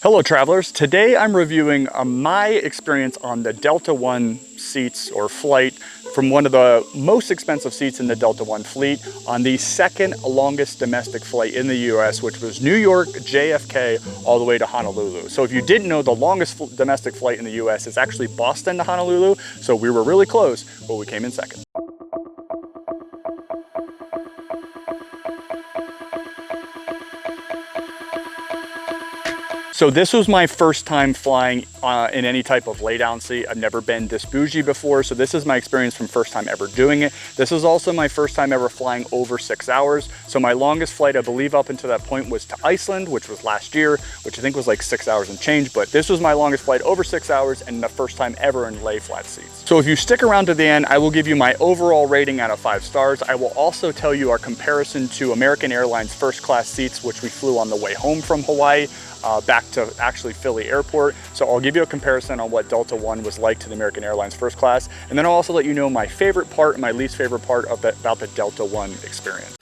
Hello travelers, today I'm reviewing my experience on the Delta One seats or flight from one of the most expensive seats in the Delta One fleet on the second longest domestic flight in the US, which was New York JFK all the way to Honolulu. So if you didn't know, the longest domestic flight in the US is actually Boston to Honolulu. So we were really close, but we came in second. So this was my first time flying in any type of laydown seat. I've never been this bougie before, so this is my experience from first time ever doing it. This is also my first time ever flying over 6 hours. So my longest flight, I believe up until that point, was to Iceland, which was last year, which I think was like 6 hours and change, but this was my longest flight over 6 hours and the first time ever in lay flat seats. So if you stick around to the end, I will give you my overall rating out of 5 stars. I will also tell you our comparison to American Airlines first class seats, which we flew on the way home from Hawaii. Back to actually Philly airport. So I'll give you a comparison on what Delta One was like to the American Airlines first class. And then I'll also let you know my favorite part and my least favorite part of about the Delta One experience.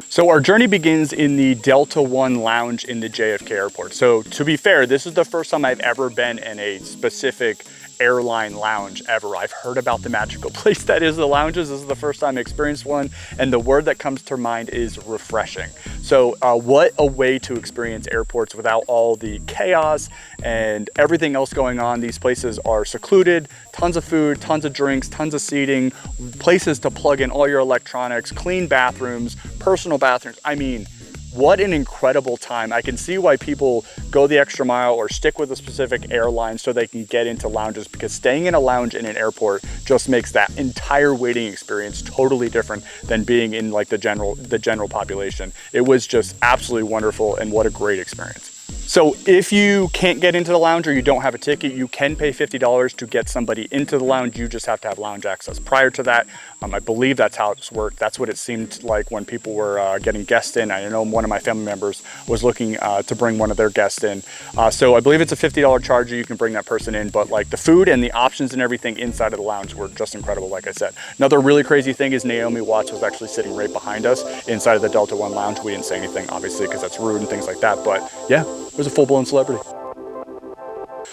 So our journey begins in the Delta One lounge in the JFK airport. So to be fair, this is the first time I've ever been in a specific airline lounge ever. I've heard about the magical place that is the lounges. This is the first time I experienced one, and the word that comes to mind is refreshing. So what a way to experience airports without all the chaos and everything else going on. These places are secluded, tons of food, tons of drinks, tons of seating, places to plug in all your electronics, clean bathrooms, personal bathrooms. I mean, what an incredible time. I can see why people go the extra mile or stick with a specific airline so they can get into lounges, because staying in a lounge in an airport just makes that entire waiting experience totally different than being in like the general population. It was just absolutely wonderful, and what a great experience. So if you can't get into the lounge or you don't have a ticket, you can pay $50 to get somebody into the lounge. You just have to have lounge access prior to that. I believe that's how it's worked. That's what it seemed like when people were getting guests in. I know one of my family members was looking to bring one of their guests in. So I believe it's a $50 charge. You can bring that person in, but like the food and the options and everything inside of the lounge were just incredible, like I said. Another really crazy thing is Naomi Watts was actually sitting right behind us inside of the Delta One lounge. We didn't say anything, obviously, because that's rude and things like that, but yeah, it was a full-blown celebrity.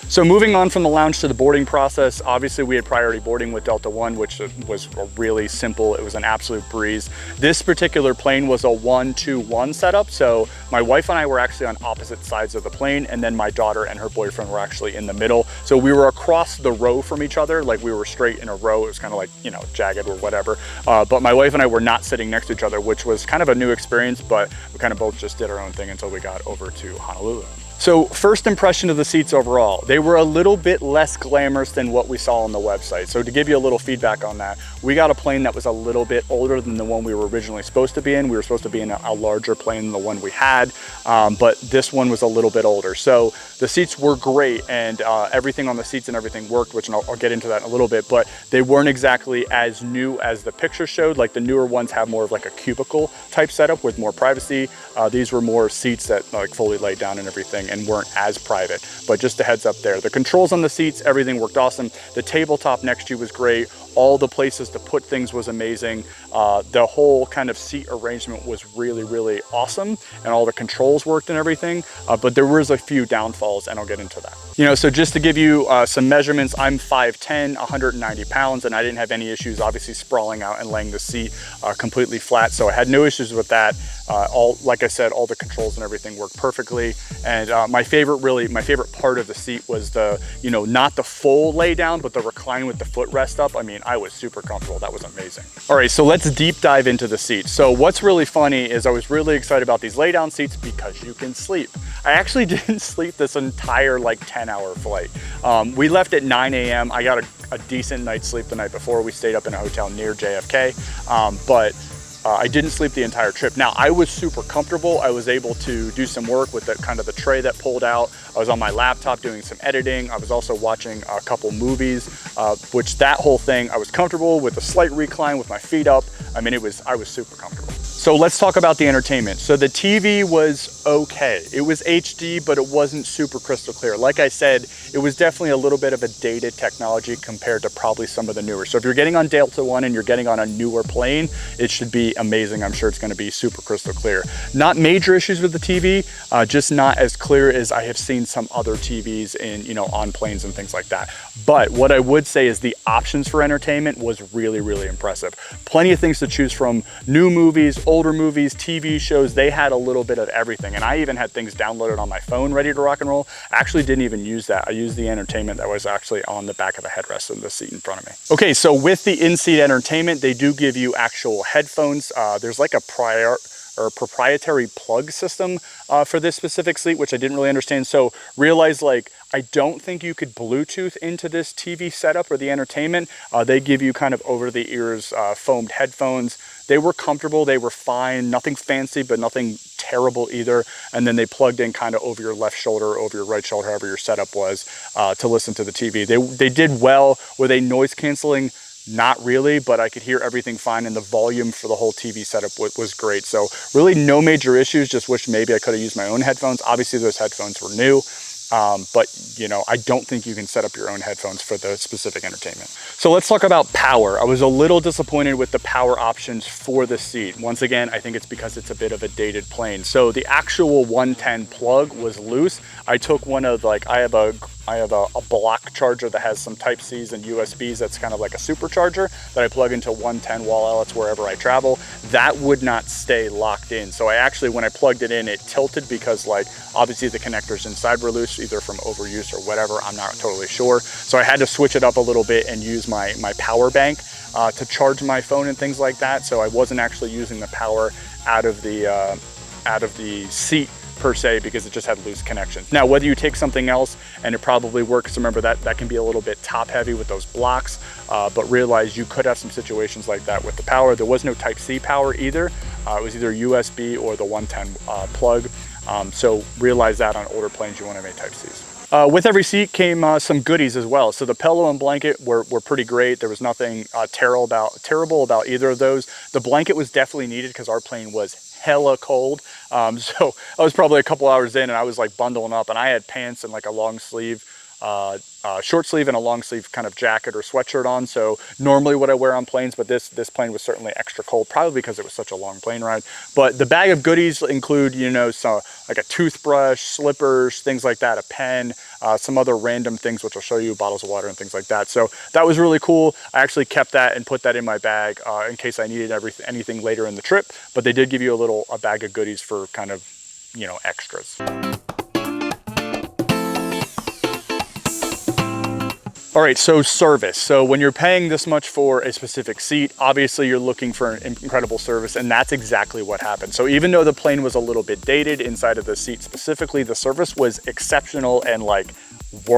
So moving on from the lounge to the boarding process, obviously we had priority boarding with Delta One, which was really simple. It was an absolute breeze. This particular plane was a 1-2-1 setup. So my wife and I were actually on opposite sides of the plane, and then my daughter and her boyfriend were actually in the middle. So we were across the row from each other, like we were straight in a row. It was kind of like, you know, jagged or whatever. But my wife and I were not sitting next to each other, which was kind of a new experience, but we kind of both just did our own thing until we got over to Honolulu. So first impression of the seats overall, they were a little bit less glamorous than what we saw on the website. So to give you a little feedback on that, we got a plane that was a little bit older than the one we were originally supposed to be in. We were supposed to be in a larger plane than the one we had, but this one was a little bit older. So the seats were great, and everything on the seats and everything worked, which I'll get into that in a little bit, but they weren't exactly as new as the picture showed. Like the newer ones have more of like a cubicle type setup with more privacy. These were more seats that like fully laid down and everything, and weren't as private, but just a heads up there. The controls on the seats, everything worked awesome. The tabletop next to you was great. All the places to put things was amazing. The whole kind of seat arrangement was really, really awesome, and all the controls worked and everything, but there was a few downfalls, and I'll get into that. You know, so just to give you some measurements, I'm 5'10", 190 pounds, and I didn't have any issues obviously sprawling out and laying the seat completely flat, so I had no issues with that. Like I said, all the controls and everything worked perfectly, and my favorite part of the seat was the, you know, not the full lay down, but the recline with the footrest up. I mean, I was super comfortable. That was amazing. All right, so let's deep dive into the seats. So what's really funny is I was really excited about these lay down seats because you can sleep. I actually didn't sleep this entire like 10-hour flight. We left at 9 a.m. I got a decent night's sleep the night before. We stayed up in a hotel near JFK, but I didn't sleep the entire trip. Now, I was super comfortable. I was able to do some work with the kind of the tray that pulled out. I was on my laptop doing some editing. I was also watching a couple movies, which that whole thing, I was comfortable with a slight recline with my feet up. I mean, I was super comfortable. So let's talk about the entertainment. So the TV was okay. It was HD, but it wasn't super crystal clear. Like I said, it was definitely a little bit of a dated technology compared to probably some of the newer. So if you're getting on Delta One and you're getting on a newer plane, it should be amazing. I'm sure it's gonna be super crystal clear. Not major issues with the TV, just not as clear as I have seen some other TVs in, you know, on planes and things like that. But what I would say is the options for entertainment was really, really impressive. Plenty of things to choose from, new movies, older movies, TV shows. They had a little bit of everything. And I even had things downloaded on my phone ready to rock and roll. I actually didn't even use that. I used the entertainment that was actually on the back of the headrest in the seat in front of me. Okay, so with the in-seat entertainment, they do give you actual headphones. There's like a proprietary plug system for this specific seat, which I didn't really understand. So realize, like, I don't think you could Bluetooth into this TV setup or the entertainment. They give you kind of over the ears foamed headphones. They were comfortable, they were fine, nothing fancy, but nothing terrible either. And then they plugged in kind of over your left shoulder, over your right shoulder, however your setup was, to listen to the TV. They did well. Were they noise canceling? Not really, but I could hear everything fine, and the volume for the whole TV setup was great. So really no major issues, just wish maybe I could have used my own headphones. Obviously those headphones were new, but you know, I don't think you can set up your own headphones for the specific entertainment. So let's talk about power. I was a little disappointed with the power options for the seat. Once again, I think it's because it's a bit of a dated plane. So the actual 110 plug was loose. I took one of, like, I have a block charger that has some type C's and USBs. That's kind of like a supercharger that I plug into 110 wall outlets wherever I travel. That would not stay locked in. So I actually, when I plugged it in, it tilted because, like, obviously the connectors inside were loose, either from overuse or whatever. I'm not totally sure. So I had to switch it up a little bit and use my power bank to charge my phone and things like that. So I wasn't actually using the power out of the seat per se, because it just had loose connections. Now, whether you take something else and it probably works, remember that can be a little bit top heavy with those blocks, but realize you could have some situations like that with the power. There was no type C power either. It was either USB or the 110 plug. So realize that on older planes, you want to make type Cs. With every seat came some goodies as well. So the pillow and blanket were pretty great. There was nothing terrible about either of those. The blanket was definitely needed because our plane was hella cold. So I was probably a couple hours in and I was like bundling up, and I had pants and like a long sleeve, short sleeve and a long sleeve kind of jacket or sweatshirt on. So normally what I wear on planes, but this plane was certainly extra cold, probably because it was such a long plane ride. But the bag of goodies include, you know, so like a toothbrush, slippers, things like that, a pen, some other random things, which I'll show you, bottles of water and things like that. So that was really cool. I actually kept that and put that in my bag in case I needed anything later in the trip. But they did give you a bag of goodies for kind of, you know, extras. All right, so service. So when you're paying this much for a specific seat, obviously you're looking for an incredible service, and that's exactly what happened. So even though the plane was a little bit dated inside of the seat specifically, the service was exceptional and like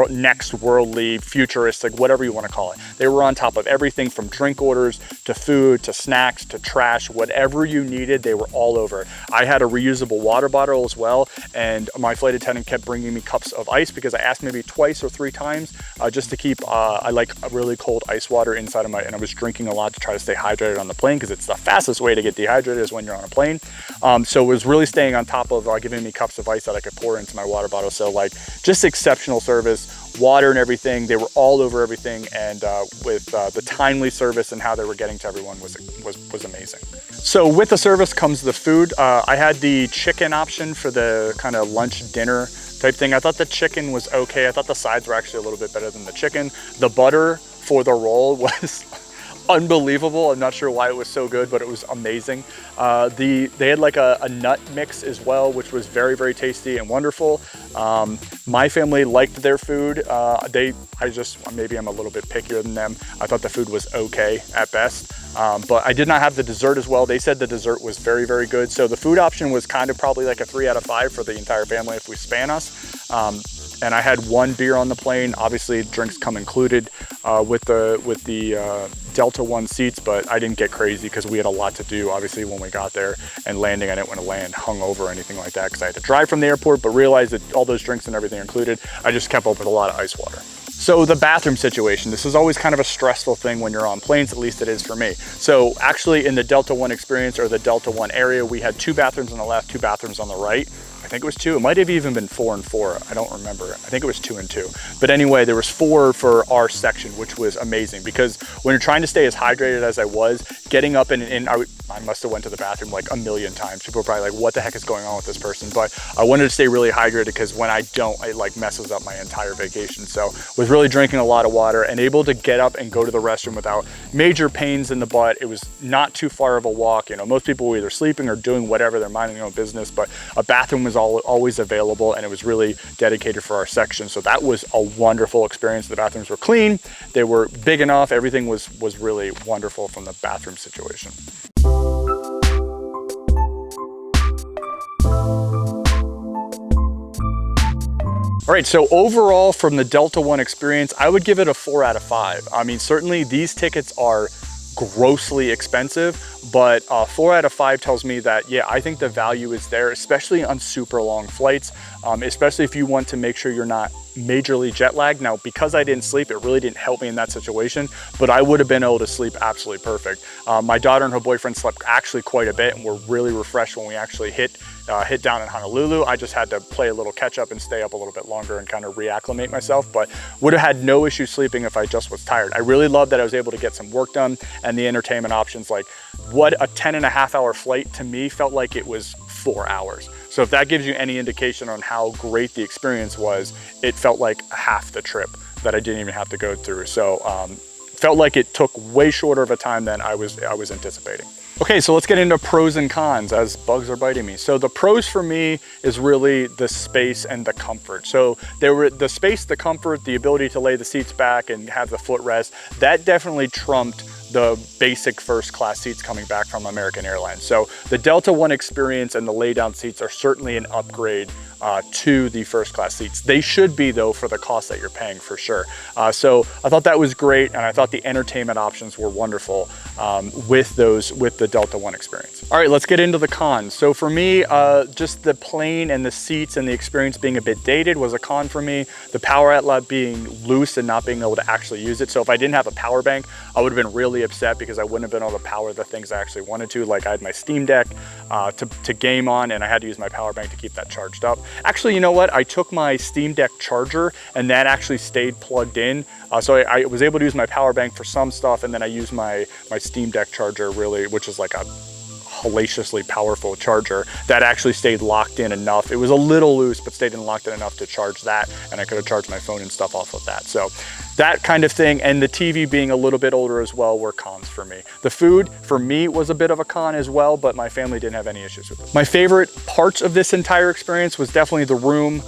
next worldly, futuristic, whatever you want to call it. They were on top of everything from drink orders to food to snacks to trash, whatever you needed, they were all over. I had a reusable water bottle as well, and my flight attendant kept bringing me cups of ice because I asked maybe twice or 3 times just to keep, I like a really cold ice water inside of and I was drinking a lot to try to stay hydrated on the plane because it's the fastest way to get dehydrated is when you're on a plane. So it was really staying on top of giving me cups of ice that I could pour into my water bottle. So like just exceptional service. Water and everything, they were all over everything, and with the timely service and how they were getting to everyone was amazing. So with the service comes the food. I had the chicken option for the kind of lunch dinner type thing. I thought the chicken was okay. I thought the sides were actually a little bit better than the chicken. The butter for the roll was unbelievable. I'm not sure why it was so good, but it was amazing. They had like a nut mix as well, which was very, very tasty and wonderful. My family liked their food. Maybe I'm a little bit pickier than them. I thought the food was okay at best. But I did not have the dessert as well. They said the dessert was very, very good. So the food option was kind of probably like a 3 out of 5 for the entire family if we span us. And I had 1 beer on the plane. Obviously drinks come included with the Delta One seats, but I didn't get crazy because we had a lot to do obviously when we got there, and landing, I didn't want to land hungover or anything like that because I had to drive from the airport, but realized that all those drinks and everything are included. I just kept up with a lot of ice water. So the bathroom situation, this is always kind of a stressful thing when you're on planes, at least it is for me. So actually in the Delta One experience, or the Delta One area, we had 2 bathrooms on the left, 2 bathrooms on the right. I think it was 2, it might have even been 4 and 4, I don't remember. I think it was 2 and 2. But anyway, there was 4 for our section, which was amazing because when you're trying to stay as hydrated as I was, getting up and I must have went to the bathroom like a million times. People were probably like, what the heck is going on with this person? But I wanted to stay really hydrated because when I don't, it like messes up my entire vacation. So was really drinking a lot of water and able to get up and go to the restroom without major pains in the butt. It was not too far of a walk. You know, most people were either sleeping or doing whatever, they're minding their own business, but a bathroom was always available and it was really dedicated for our section. So that was a wonderful experience. The bathrooms were clean, they were big enough, everything was really wonderful from the bathroom situation. All right, so overall from the Delta One experience, I would give it a 4 out of 5. I mean, certainly these tickets are grossly expensive, but 4 out of 5 tells me that, yeah, I think the value is there, especially on super long flights, especially if you want to make sure you're not majorly jet lagged. Now, because I didn't sleep, it really didn't help me in that situation, but I would have been able to sleep absolutely perfect. My daughter and her boyfriend slept actually quite a bit and were really refreshed when we actually hit down in Honolulu. I just had to play a little catch up and stay up a little bit longer and kind of reacclimate myself, but would have had no issue sleeping if I just was tired. I really loved that I was able to get some work done, and the entertainment options, like what a 10.5-hour flight to me felt like it was 4 hours. So if that gives you any indication on how great the experience was, it felt like half the trip that I didn't even have to go through. So felt like it took way shorter of a time than I was anticipating. Okay, so let's get into pros and cons as bugs are biting me. So the pros for me is really the space and the comfort. So there were the space, the comfort, the ability to lay the seats back and have the footrest, that definitely trumped the basic first class seats coming back from American Airlines. So the Delta One experience and the lay down seats are certainly an upgrade to the first class seats. They should be though for the cost that you're paying for sure. So I thought that was great, and I thought the entertainment options were wonderful with the Delta One experience. All right, let's get into the cons. So for me, just the plane and the seats and the experience being a bit dated was a con for me. The power outlet being loose and not being able to actually use it. So if I didn't have a power bank, I would have been really upset because I wouldn't have been able to power the things I actually wanted to. Like I had my Steam Deck to game on, and I had to use my power bank to keep that charged up. Actually, you know what? I took my Steam Deck charger and that actually stayed plugged in. So I was able to use my power bank for some stuff, and then I used my Steam Deck charger really, which is like a hellaciously powerful charger that actually stayed locked in enough. It was a little loose, but stayed in locked in enough to charge that, and I could have charged my phone and stuff off of that. So that kind of thing, and the TV being a little bit older as well, were cons for me. The food for me was a bit of a con as well, but my family didn't have any issues with it. My favorite parts of this entire experience was definitely the room,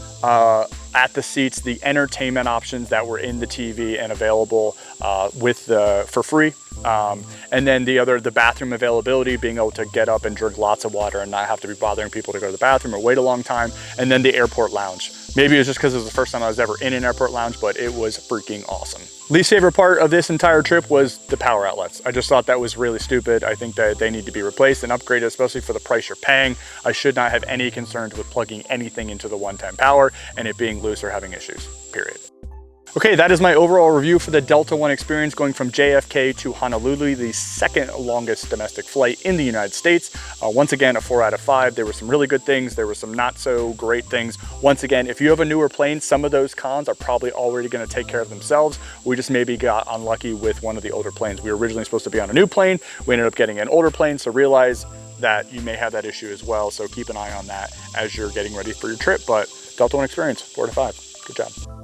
at the seats, the entertainment options that were in the TV and available for free. And then the bathroom availability, being able to get up and drink lots of water and not have to be bothering people to go to the bathroom or wait a long time. And then the airport lounge. Maybe it was just because it was the first time I was ever in an airport lounge, but it was freaking awesome. Least favorite part of this entire trip was the power outlets. I just thought that was really stupid. I think that they need to be replaced and upgraded, especially for the price you're paying. I should not have any concerns with plugging anything into the one-time power and it being loose or having issues, period. Okay, that is my overall review for the Delta One experience going from JFK to Honolulu, the second longest domestic flight in the United States. Once again, a 4 out of 5. There were some really good things. There were some not so great things. Once again, if you have a newer plane, some of those cons are probably already gonna take care of themselves. We just maybe got unlucky with one of the older planes. We were originally supposed to be on a new plane. We ended up getting an older plane, so realize that you may have that issue as well. So keep an eye on that as you're getting ready for your trip. But Delta One experience, 4 out of 5. Good job.